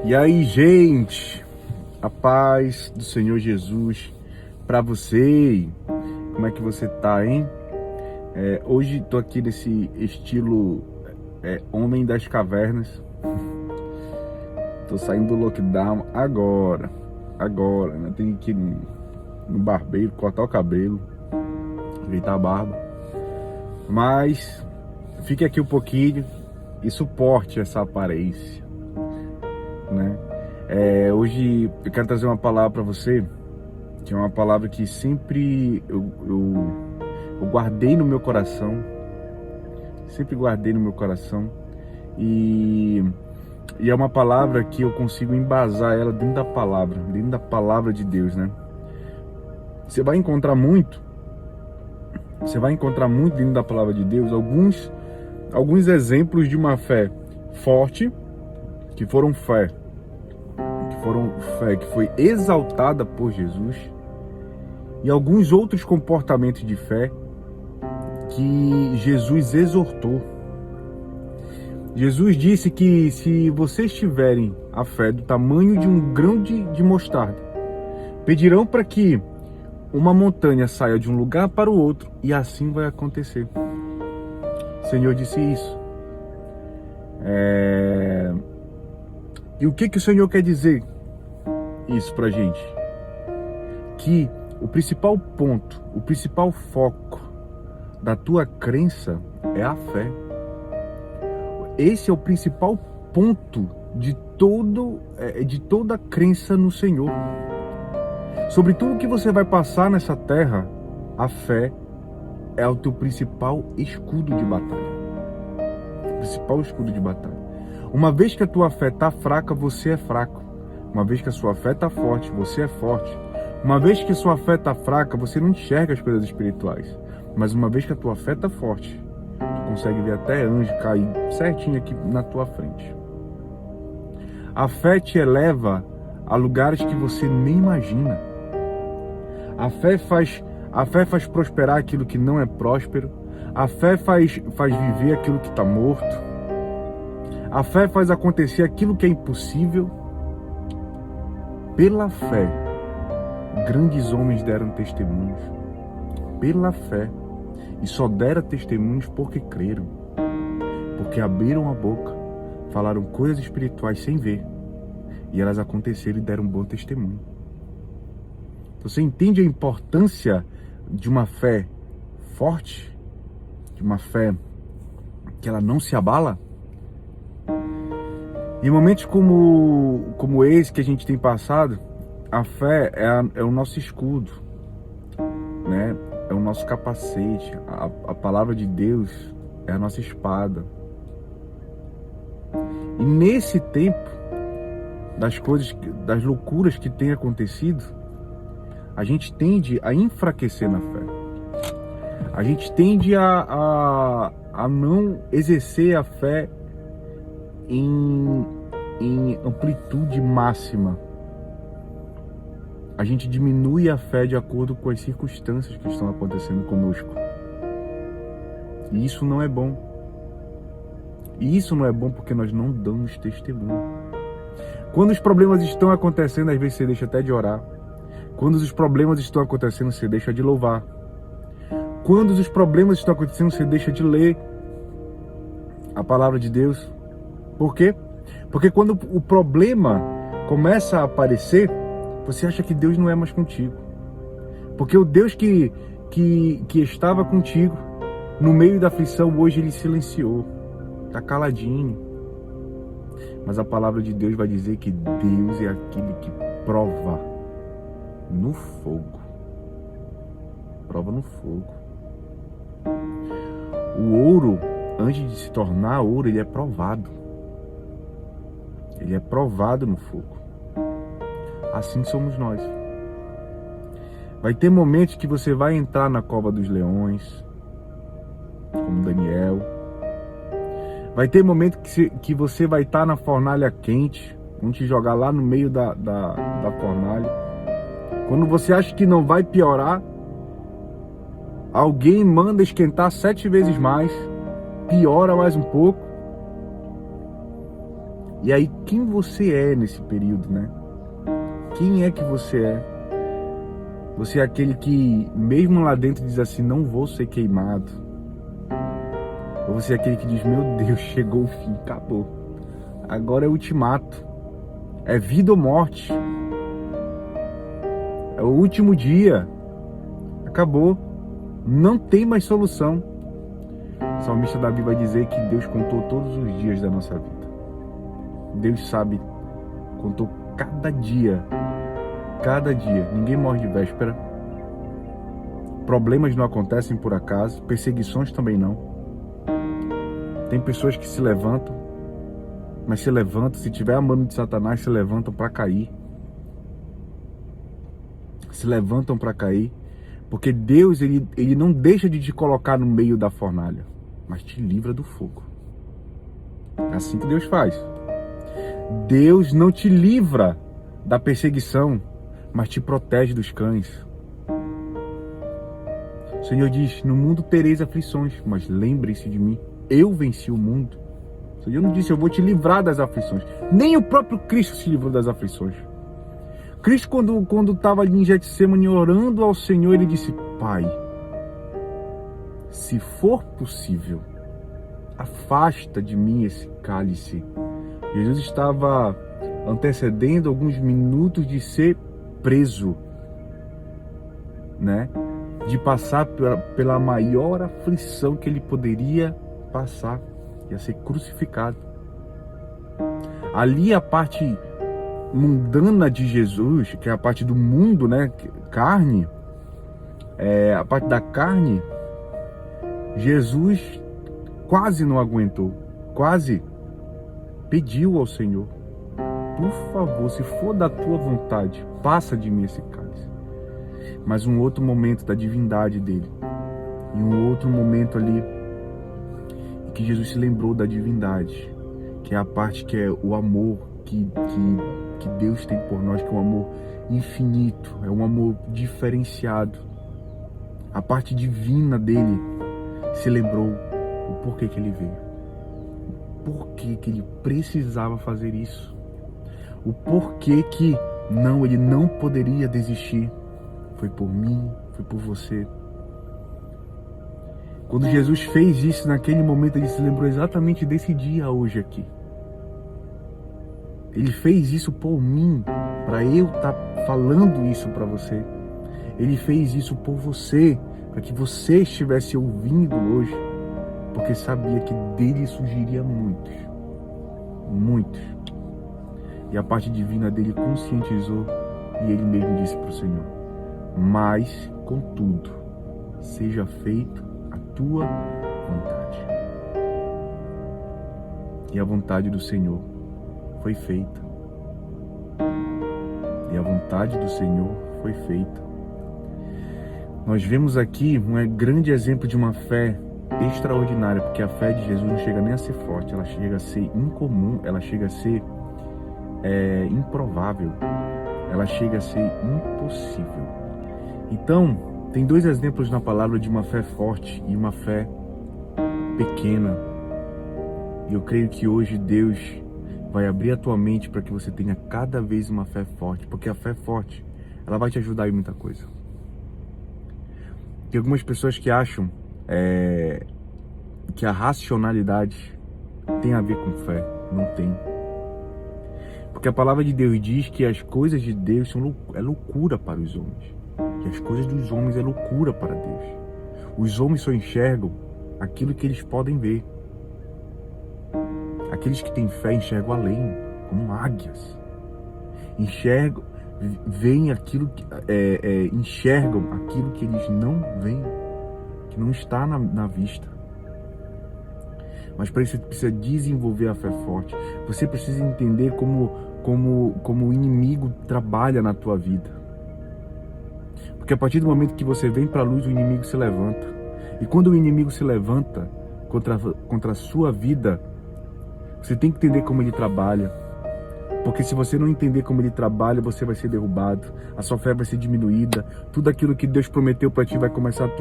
E aí, gente, a paz do Senhor Jesus para você. Como é que você tá, hein? Hoje tô aqui nesse estilo Homem das Cavernas. Tô saindo do lockdown agora, né? Tenho que ir no barbeiro, cortar o cabelo, ajeitar a barba. Mas fique aqui um pouquinho e suporte essa aparência, né? Hoje eu quero trazer uma palavra para você, que é uma palavra que sempre eu guardei no meu coração, e é uma palavra que eu consigo embasar ela dentro da palavra de Deus, né? Você vai encontrar muito dentro da palavra de Deus alguns exemplos de uma fé forte, que foi exaltada por Jesus, e alguns outros comportamentos de fé que Jesus exortou. Jesus disse que se vocês tiverem a fé do tamanho de um grão de mostarda, pedirão para que uma montanha saia de um lugar para o outro, e assim vai acontecer. O Senhor disse isso. E o que o Senhor quer dizer isso pra gente? Que o principal ponto, o principal foco da tua crença é a fé. Esse é o principal ponto de toda a crença no Senhor. Sobre tudo que você vai passar nessa terra, a fé é o teu principal escudo de batalha. Uma vez que a tua fé está fraca, você é fraco. Uma vez que a sua fé está forte, você é forte. Uma vez que a sua fé está fraca, você não enxerga as coisas espirituais. Mas uma vez que a tua fé está forte, tu consegue ver até anjo cair certinho aqui na tua frente. A fé te eleva a lugares que você nem imagina. A fé faz prosperar aquilo que não é próspero. A fé faz viver aquilo que está morto. A fé faz acontecer aquilo que é impossível. Pela fé, grandes homens deram testemunhos. Pela fé. E só deram testemunhos porque creram. Porque abriram a boca, falaram coisas espirituais sem ver. E elas aconteceram e deram um bom testemunho. Você entende a importância de uma fé forte? De uma fé que ela não se abala? Em momentos como esse que a gente tem passado, a fé é o nosso escudo, né? É o nosso capacete. A palavra de Deus é a nossa espada. E nesse tempo das loucuras que tem acontecido, a gente tende a enfraquecer na fé. A gente tende a não exercer a fé em amplitude máxima. A gente diminui a fé de acordo com as circunstâncias que estão acontecendo conosco. E isso não é bom. E isso não é bom porque nós não damos testemunho. Quando os problemas estão acontecendo, às vezes você deixa até de orar. Quando os problemas estão acontecendo, você deixa de louvar. Quando os problemas estão acontecendo, você deixa de ler a palavra de Deus. Por quê? Porque quando o problema começa a aparecer, você acha que Deus não é mais contigo. Porque o Deus que estava contigo no meio da aflição, hoje ele silenciou. Está caladinho. Mas a palavra de Deus vai dizer que Deus é aquele que prova no fogo. Prova no fogo. O ouro, antes de se tornar ouro, ele é provado. Ele é provado no fogo. Assim somos nós. Vai ter momentos que você vai entrar na cova dos leões, como Daniel. Vai ter momentos que você vai estar na fornalha quente, vão te jogar lá no meio da fornalha. Quando você acha que não vai piorar, alguém manda esquentar 7 vezes mais, piora mais um pouco. E aí, quem você é nesse período, né? Quem é que você é? Você é aquele que, mesmo lá dentro, diz assim, não vou ser queimado. Ou você é aquele que diz, meu Deus, chegou o fim, acabou. Agora é ultimato. É vida ou morte. É o último dia. Acabou. Não tem mais solução. O salmista Davi vai dizer que Deus contou todos os dias da nossa vida. Deus sabe, contou cada dia. Cada dia. Ninguém morre de véspera. Problemas não acontecem por acaso. Perseguições também não. Tem pessoas que se levantam, mas se levantam, se tiver a mão de Satanás, se levantam para cair. Se levantam para cair. Porque Deus, ele não deixa de te colocar no meio da fornalha, mas te livra do fogo. É assim que Deus faz. Deus não te livra da perseguição, mas te protege dos cães. O Senhor diz, no mundo tereis aflições, mas lembre-se de mim, eu venci o mundo. O Senhor não disse, eu vou te livrar das aflições. Nem o próprio Cristo se livrou das aflições. Cristo, quando estava ali em Getsemane orando ao Senhor, ele disse, Pai, se for possível, afasta de mim esse cálice. Jesus estava antecedendo alguns minutos de ser preso, né? De passar pela maior aflição que ele poderia passar, ia ser crucificado. Ali a parte mundana de Jesus, que é a parte do mundo, né? Carne, a parte da carne, Jesus quase não aguentou, quase pediu ao Senhor, por favor, se for da tua vontade, passa de mim esse cálice. Mas um outro momento da divindade dele, e um outro momento ali em que Jesus se lembrou da divindade, que é a parte que é o amor que Deus tem por nós, que é um amor infinito, é um amor diferenciado. A parte divina dele se lembrou o porquê que ele veio. Porquê que ele precisava fazer isso. O porquê que ele não poderia desistir. Foi por mim, foi por você. Quando Jesus fez isso naquele momento, ele se lembrou exatamente desse dia hoje aqui. Ele fez isso por mim, para eu estar falando isso para você. Ele fez isso por você, para que você estivesse ouvindo hoje, porque sabia que dele surgiria muitos. E a parte divina dele conscientizou, e ele mesmo disse para o Senhor, mas, contudo, seja feito a tua vontade. E a vontade do Senhor foi feita. E a vontade do Senhor foi feita. Nós vemos aqui um grande exemplo de uma fé extraordinária, porque a fé de Jesus não chega nem a ser forte, ela chega a ser incomum, ela chega a ser improvável, ela chega a ser impossível. Então, tem dois exemplos na palavra de uma fé forte e uma fé pequena. E eu creio que hoje Deus vai abrir a tua mente para que você tenha cada vez uma fé forte, porque a fé forte, ela vai te ajudar em muita coisa. Tem algumas pessoas que acham que a racionalidade tem a ver com fé. Não tem. Porque a palavra de Deus diz que as coisas de Deus é loucura para os homens. Que as coisas dos homens é loucura para Deus. Os homens só enxergam aquilo que eles podem ver. Aqueles que têm fé enxergam além, como águias. Veem aquilo enxergam aquilo que eles não veem, que não está na vista. Mas para isso você precisa desenvolver a fé forte. Você precisa entender como o inimigo trabalha na tua vida. Porque a partir do momento que você vem para a luz, o inimigo se levanta. E quando o inimigo se levanta contra a sua vida, você tem que entender como ele trabalha. Porque se você não entender como ele trabalha, você vai ser derrubado. A sua fé vai ser diminuída. Tudo aquilo que Deus prometeu para ti tu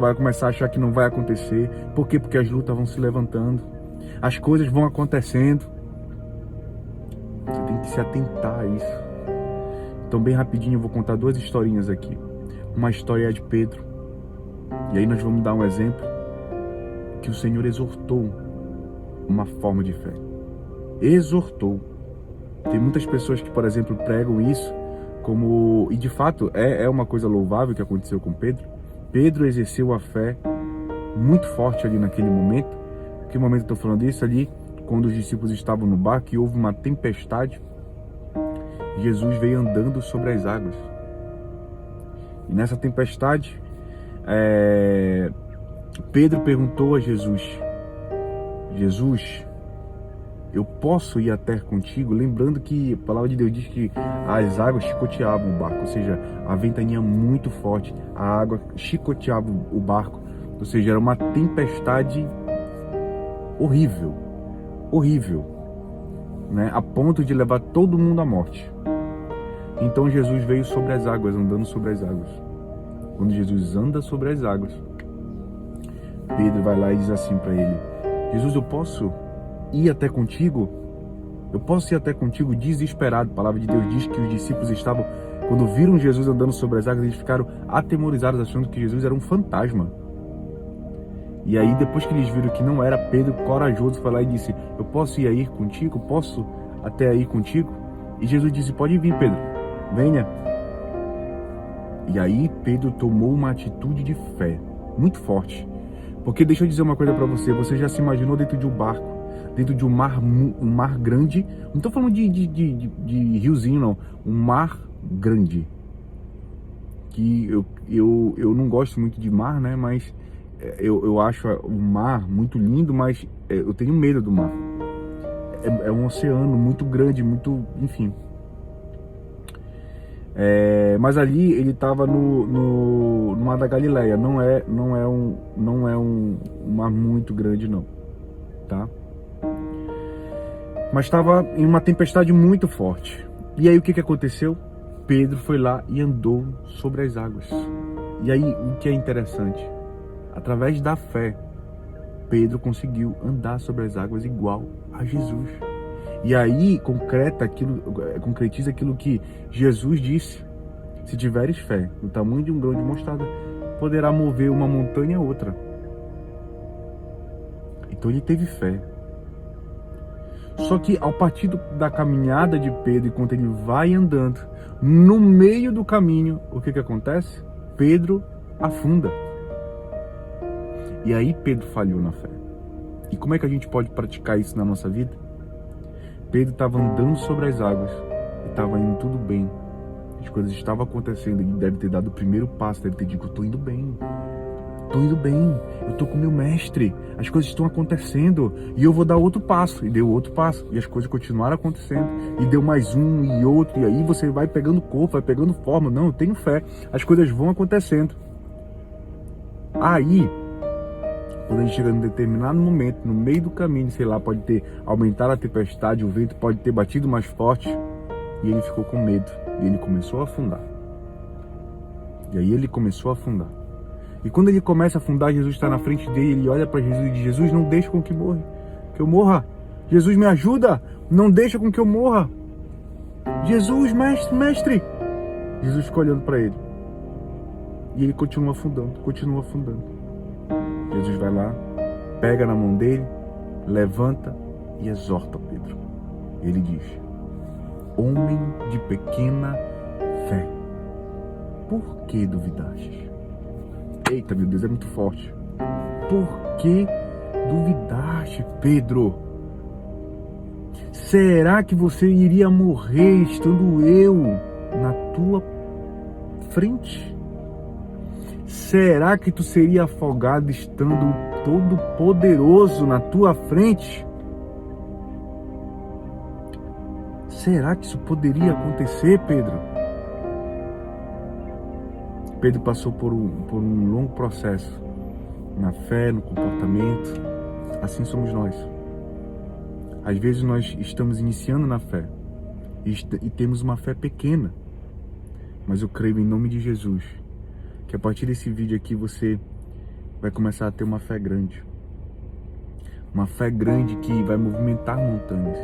vai começar a achar que não vai acontecer. Por quê? Porque as lutas vão se levantando. As coisas vão acontecendo. Você tem que se atentar a isso. Então, bem rapidinho, eu vou contar duas historinhas aqui. Uma história é a de Pedro. E aí nós vamos dar um exemplo que o Senhor exortou uma forma de fé. Exortou. Tem muitas pessoas que, por exemplo, pregam isso como... E de fato é uma coisa louvável que aconteceu com Pedro. Pedro exerceu a fé muito forte ali naquele momento. Que momento eu estou falando isso? Ali, quando os discípulos estavam no barco e houve uma tempestade, Jesus veio andando sobre as águas. E nessa tempestade, Pedro perguntou a Jesus: Jesus, eu posso ir até contigo? Lembrando que a palavra de Deus diz que as águas chicoteavam o barco, ou seja, a ventania muito forte, a água chicoteava o barco, ou seja, era uma tempestade horrível, horrível, né? A ponto de levar todo mundo à morte. Então Jesus veio sobre as águas, andando sobre as águas. Quando Jesus anda sobre as águas, Pedro vai lá e diz assim para ele: Jesus, eu posso ir até contigo? Eu posso ir até contigo? Desesperado. A palavra de Deus diz que os discípulos estavam, quando viram Jesus andando sobre as águas, eles ficaram atemorizados, achando que Jesus era um fantasma. E aí, depois que eles viram que não era, Pedro, corajoso, foi lá e disse: eu posso ir aí contigo? Posso até aí contigo? E Jesus disse: pode vir, Pedro, venha. E aí Pedro tomou uma atitude de fé muito forte. Porque deixa eu dizer uma coisa para você: você já se imaginou dentro de um barco, dentro de um mar grande? Não estou falando de riozinho, não. Um mar grande. Que eu não gosto muito de mar, né? Mas eu acho o mar muito lindo, mas eu tenho medo do mar. É um oceano muito grande, muito, enfim. Mas ali ele estava no Mar da Galileia. Não é um mar muito grande, não, tá? Mas estava em uma tempestade muito forte. E aí o que aconteceu? Pedro foi lá e andou sobre as águas. E aí o que é interessante? Através da fé, Pedro conseguiu andar sobre as águas igual a Jesus. E aí concretiza aquilo que Jesus disse: se tiveres fé, no tamanho de um grão de mostarda, poderá mover uma montanha a outra. Então ele teve fé. Só que ao partir da caminhada de Pedro, enquanto ele vai andando, no meio do caminho, o que acontece? Pedro afunda. E aí Pedro falhou na fé. E como é que a gente pode praticar isso na nossa vida? Pedro estava andando sobre as águas e estava indo tudo bem. As coisas estavam acontecendo. Ele deve ter dado o primeiro passo, deve ter dito: eu estou indo bem. Estou indo bem, eu estou com meu mestre, as coisas estão acontecendo e eu vou dar outro passo. E deu outro passo e as coisas continuaram acontecendo. E deu mais um e outro, e aí você vai pegando corpo, vai pegando forma. Não, eu tenho fé, as coisas vão acontecendo. Aí, quando a gente chega num determinado momento, no meio do caminho, sei lá, pode ter aumentado a tempestade, o vento pode ter batido mais forte, e ele ficou com medo, e ele começou a afundar. E aí ele começou a afundar. E quando ele começa a afundar, Jesus está na frente dele, ele olha para Jesus e diz: Jesus, não deixa com que eu morra. Jesus, me ajuda, não deixa com que eu morra. Jesus, mestre. Jesus fica olhando para ele. E ele continua afundando. Jesus vai lá, pega na mão dele, levanta e exorta Pedro. Ele diz: homem de pequena fé, por que duvidastes? Eita, meu Deus, é muito forte. Por que duvidaste, Pedro? Será que você iria morrer estando eu na tua frente? Será que tu seria afogado estando todo poderoso na tua frente? Será que isso poderia acontecer, Pedro? Pedro passou por um longo processo na fé, no comportamento. Assim somos nós. Às vezes nós estamos iniciando na fé e temos uma fé pequena, mas eu creio em nome de Jesus que a partir desse vídeo aqui você vai começar a ter uma fé grande. Uma fé grande que vai movimentar montanhas.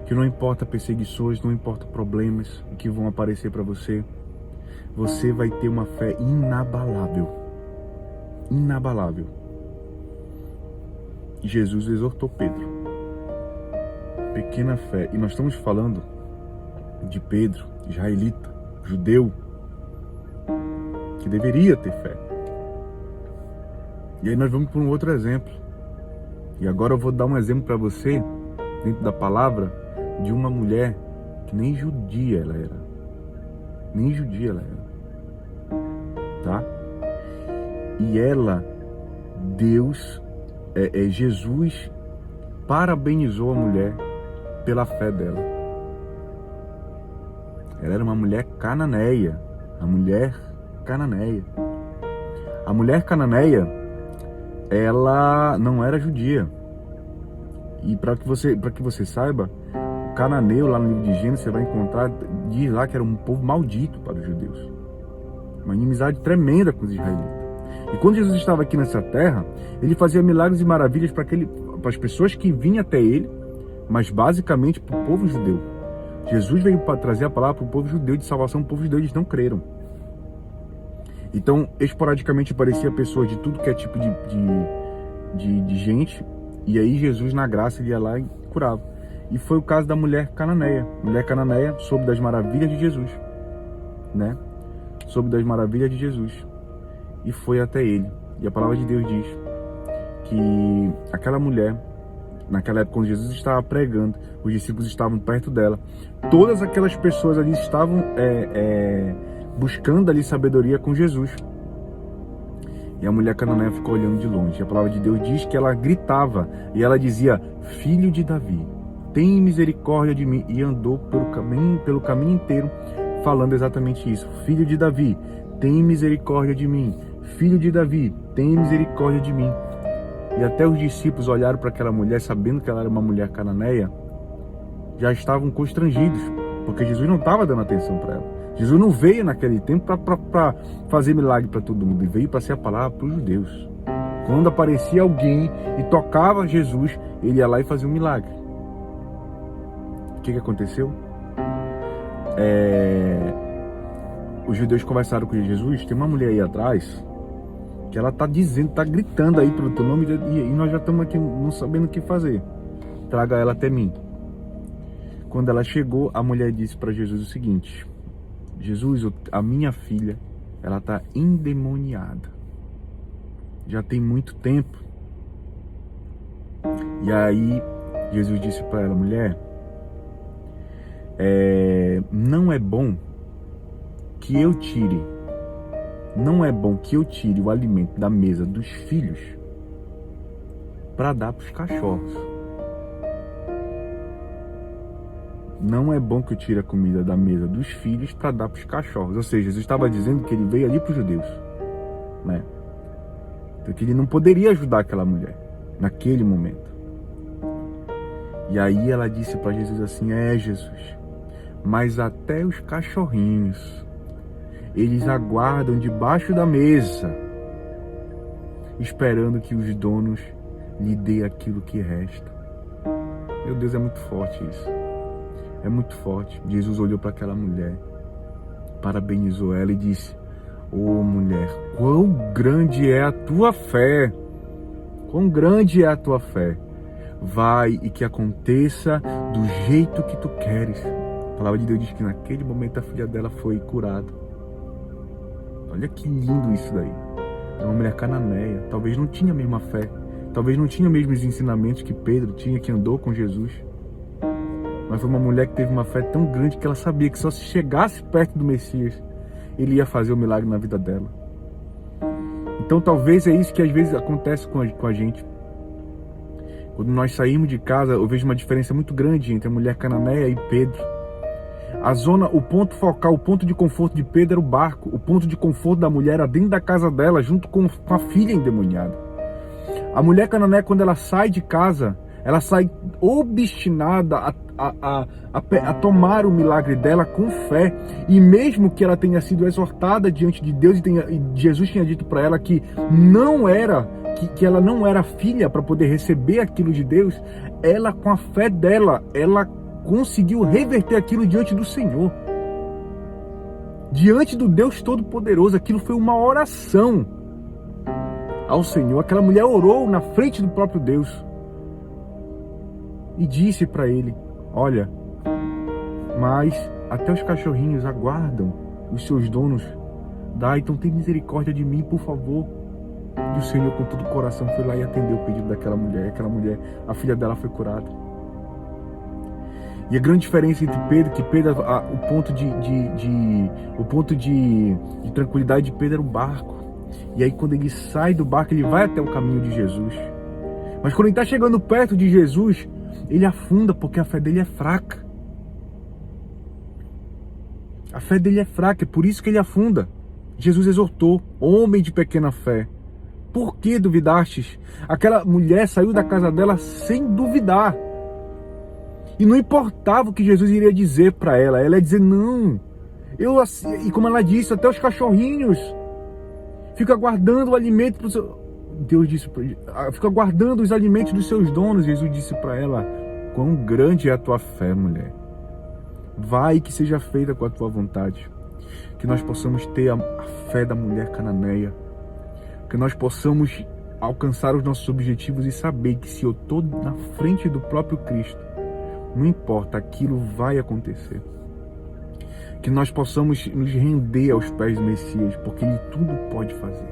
que não importa perseguições, não importa problemas que vão aparecer para você, você vai ter uma fé inabalável. Inabalável. Jesus exortou Pedro. Pequena fé. E nós estamos falando de Pedro, israelita, judeu, que deveria ter fé. E aí nós vamos para um outro exemplo. E agora eu vou dar um exemplo para você, dentro da palavra, de uma mulher que nem judia ela era. Nem judia ela era. Tá? E ela, Jesus parabenizou a mulher pela fé dela. Ela era uma mulher cananeia. A mulher cananeia. A mulher cananeia, ela não era judia. E para que você saiba, o cananeu, lá no livro de Gênesis, você vai encontrar, diz lá que era um povo maldito para os judeus. Uma inimizade tremenda com os israelitas. E quando Jesus estava aqui nessa terra, ele fazia milagres e maravilhas para as pessoas que vinham até ele, mas basicamente para o povo judeu. Jesus veio para trazer a palavra para o povo judeu de salvação, o povo judeu, eles não creram. Então, esporadicamente aparecia pessoas de tudo que é tipo de gente, e aí Jesus, na graça, ele ia lá e curava. E foi o caso da mulher cananeia. Mulher cananeia soube das maravilhas de Jesus, né? Soube das maravilhas de Jesus. E foi até ele. E a palavra de Deus diz que aquela mulher, naquela época quando Jesus estava pregando, os discípulos estavam perto dela. Todas aquelas pessoas ali estavam buscando ali sabedoria com Jesus. E a mulher cananeia ficou olhando de longe. A palavra de Deus diz que ela gritava e ela dizia: Filho de Davi, tem misericórdia de mim. E andou pelo caminho inteiro falando exatamente isso. Filho de Davi, tem misericórdia de mim. Filho de Davi, tem misericórdia de mim. E até os discípulos olharam para aquela mulher, sabendo que ela era uma mulher cananeia, já estavam constrangidos, porque Jesus não estava dando atenção para ela. Jesus não veio naquele tempo para fazer milagre para todo mundo, ele veio para ser a palavra para os judeus. Quando aparecia alguém e tocava Jesus, ele ia lá e fazia um milagre. O que aconteceu? Os judeus conversaram com Jesus. Tem uma mulher aí atrás que ela tá dizendo, tá gritando aí pelo teu nome, e nós já estamos aqui não sabendo o que fazer. Traga ela até mim. Quando ela chegou, a mulher disse para Jesus o seguinte: Jesus, a minha filha, ela tá endemoniada. Já tem muito tempo. E aí Jesus disse para ela: mulher, não é bom que eu tire o alimento da mesa dos filhos para dar para os cachorros. Não é bom que eu tire a comida da mesa dos filhos para dar para os cachorros. Ou seja, Jesus estava dizendo que ele veio ali para os judeus, né? Então que ele não poderia ajudar aquela mulher naquele momento. E aí ela disse para Jesus assim: Jesus, mas até os cachorrinhos, eles aguardam debaixo da mesa, esperando que os donos lhe dê aquilo que resta. Meu Deus, é muito forte isso. É muito forte. Jesus olhou para aquela mulher, parabenizou ela e disse: ô mulher, quão grande é a tua fé! Quão grande é a tua fé! Vai e que aconteça do jeito que tu queres. A palavra de Deus diz que naquele momento a filha dela foi curada. Olha que lindo isso daí. É uma mulher cananeia. Talvez não tinha a mesma fé. Talvez não tinha os mesmos ensinamentos que Pedro tinha, que andou com Jesus. Mas foi uma mulher que teve uma fé tão grande que ela sabia que só se chegasse perto do Messias, ele ia fazer o milagre na vida dela. Então talvez é isso que às vezes acontece com a gente. Quando nós saímos de casa, eu vejo uma diferença muito grande entre a mulher cananeia e Pedro. O ponto focal, o ponto de conforto de Pedro era o barco. O ponto de conforto da mulher era dentro da casa dela, junto com a filha endemoniada. A mulher cananeia, quando ela sai de casa, ela sai obstinada a tomar o milagre dela com fé. E mesmo que ela tenha sido exortada diante de Deus e Jesus tinha dito para ela que que ela não era filha para poder receber aquilo de Deus, ela, com a fé dela, ela conseguiu reverter aquilo diante do Senhor. Diante do Deus Todo-Poderoso, aquilo foi uma oração ao Senhor. Aquela mulher orou na frente do próprio Deus e disse para ele: olha, mas até os cachorrinhos aguardam os seus donos. Então tem misericórdia de mim, por favor. E o Senhor, com todo o coração, foi lá e atendeu o pedido daquela mulher. Aquela mulher, a filha dela foi curada. E a grande diferença entre Pedro, que Pedro, o ponto de tranquilidade de Pedro era o barco. E aí quando ele sai do barco, ele vai até o caminho de Jesus. Mas quando ele está chegando perto de Jesus, ele afunda, porque a fé dele é fraca. A fé dele é fraca, é por isso que ele afunda. Jesus exortou: homem de pequena fé, por que duvidastes? Aquela mulher saiu da casa dela sem duvidar. E não importava o que Jesus iria dizer para ela. Ela ia dizer: não. E como ela disse, até os cachorrinhos ficam aguardando o alimento para o seu... Deus disse para ele: fica aguardando os alimentos dos seus donos. Jesus disse para ela: quão grande é a tua fé, mulher. Vai, que seja feita com a tua vontade. Que nós possamos ter a fé da mulher cananeia. Que nós possamos alcançar os nossos objetivos e saber que se eu estou na frente do próprio Cristo, não importa, aquilo vai acontecer. Que nós possamos nos render aos pés do Messias, porque Ele tudo pode fazer.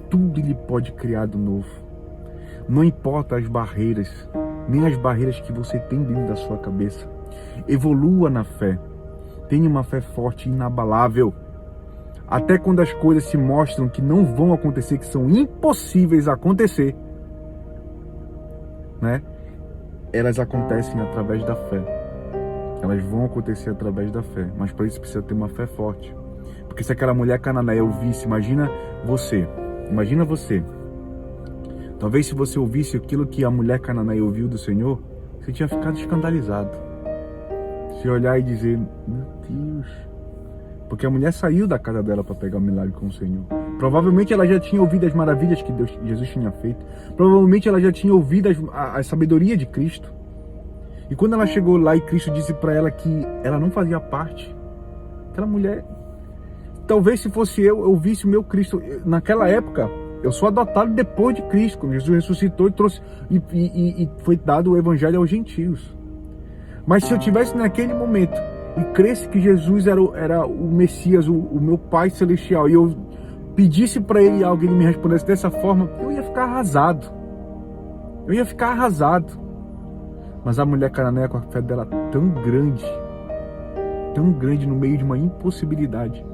Tudo Ele pode criar do novo. Não importa as barreiras, nem as barreiras que você tem dentro da sua cabeça. Evolua na fé. Tenha uma fé forte e inabalável. Até quando as coisas se mostram que não vão acontecer, que são impossíveis a acontecer, né? Elas acontecem através da fé. Elas vão acontecer através da fé. Mas para isso precisa ter uma fé forte. Porque se aquela mulher cananeia ouvisse, imagina você. Talvez se você ouvisse aquilo que a mulher cananeia ouviu do Senhor, você tinha ficado escandalizado. Se olhar e dizer: meu Deus. Porque a mulher saiu da casa dela para pegar o milagre com o Senhor. Provavelmente ela já tinha ouvido as maravilhas que Jesus tinha feito. Provavelmente ela já tinha ouvido a sabedoria de Cristo. E quando ela chegou lá e Cristo disse para ela que ela não fazia parte, aquela mulher... Talvez se fosse eu visse o meu Cristo. Naquela época, eu sou adotado depois de Cristo. Quando Jesus ressuscitou e foi dado o evangelho aos gentios. Mas se eu tivesse naquele momento e cresce que Jesus era o Messias, o meu Pai Celestial, e eu pedisse para Ele algo e Ele me respondesse dessa forma, eu ia ficar arrasado. Mas a mulher cananeia, com a fé dela tão grande no meio de uma impossibilidade,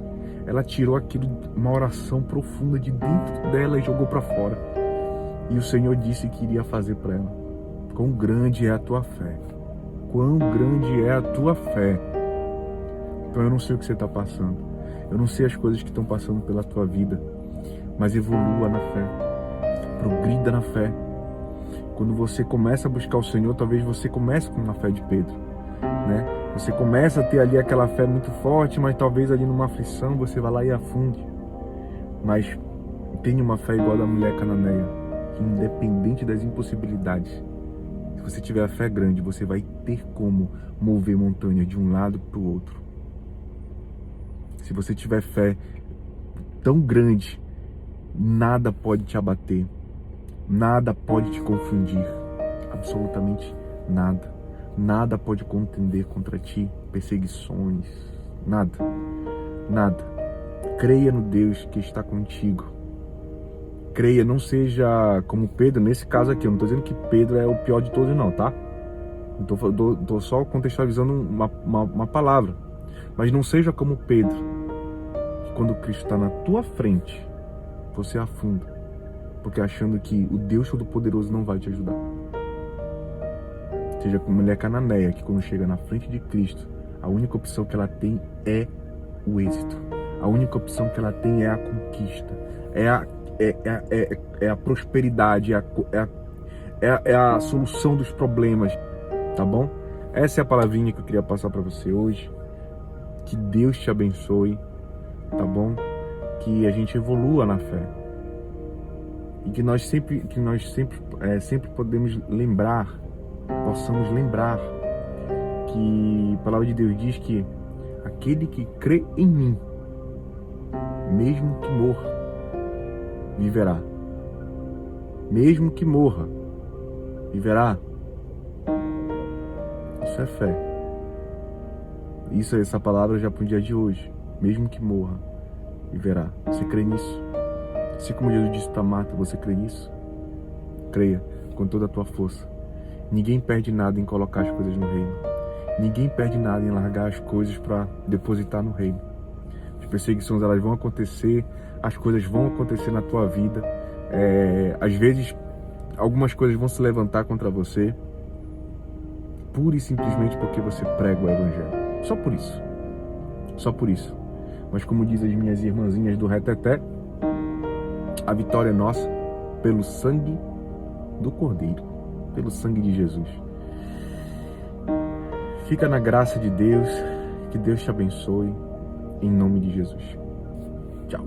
ela tirou aquilo, uma oração profunda de dentro dela e jogou para fora. E o Senhor disse que iria fazer para ela. Quão grande é a tua fé. Quão grande é a tua fé. Então eu não sei o que você está passando. Eu não sei as coisas que estão passando pela tua vida. Mas evolua na fé. Progrida na fé. Quando você começa a buscar o Senhor, talvez você comece com uma fé de Pedro, né? Você começa a ter ali aquela fé muito forte, mas talvez ali numa aflição você vá lá e afunde. Mas tenha uma fé igual a da mulher cananeia, que independente das impossibilidades, se você tiver a fé grande, você vai ter como mover montanha de um lado para o outro. Se você tiver fé tão grande, nada pode te abater, nada pode te confundir, absolutamente nada. Nada pode contender contra ti, perseguições, nada. Creia no Deus que está contigo. Creia, não seja como Pedro, nesse caso aqui. Eu não estou dizendo que Pedro é o pior de todos não, tá? Estou só contextualizando uma palavra. Mas não seja como Pedro, que quando Cristo está na tua frente, você afunda, porque achando que o Deus Todo-Poderoso não vai te ajudar. Seja como a mulher cananeia, que quando chega na frente de Cristo, a única opção que ela tem é o êxito. A única opção que ela tem é a conquista, é a prosperidade, é a solução dos problemas, tá bom? Essa é a palavrinha que eu queria passar para você hoje. Que Deus te abençoe, tá bom? Que a gente evolua na fé. E que nós sempre possamos lembrar que a palavra de Deus diz que aquele que crê em mim, mesmo que morra, viverá. Mesmo que morra, viverá. Isso é fé. Essa palavra já para o dia de hoje. Mesmo que morra, viverá. Você crê nisso? Assim como Jesus disse para Marta, você crê nisso? Creia com toda a tua força. Ninguém perde nada em colocar as coisas no reino. Ninguém perde nada em largar as coisas para depositar no reino. As perseguições, elas vão acontecer, as coisas vão acontecer na tua vida. Às vezes, algumas coisas vão se levantar contra você, pura e simplesmente porque você prega o Evangelho. Só por isso. Só por isso. Mas como diz as minhas irmãzinhas do Reteté, a vitória é nossa pelo sangue do Cordeiro, pelo sangue de Jesus. Fica na graça de Deus, que Deus te abençoe, em nome de Jesus. Tchau.